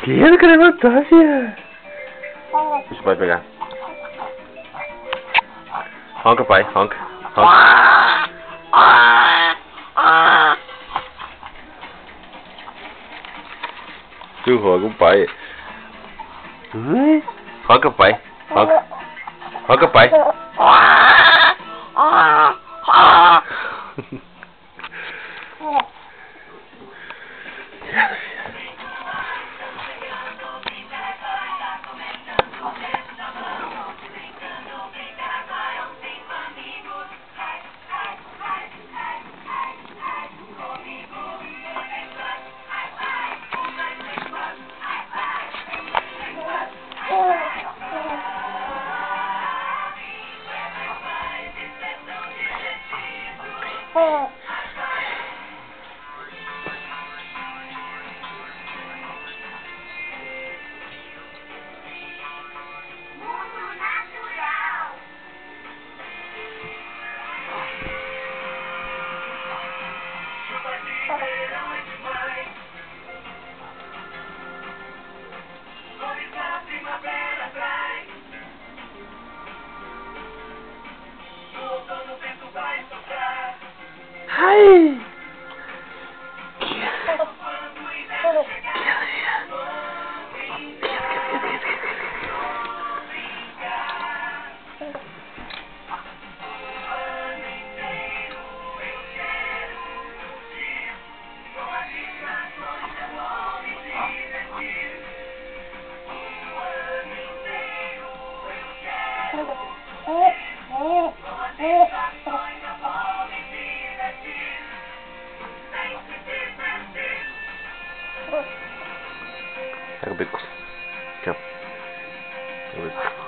Que ele quer levantar, filha? Deixa o pai pegar. Ronca, pai, ronca. Ronca. Tu ronca o pai. Ronca, pai. Ronca. Ronca, pai. Ai! Pega o bico. Aqui, ó.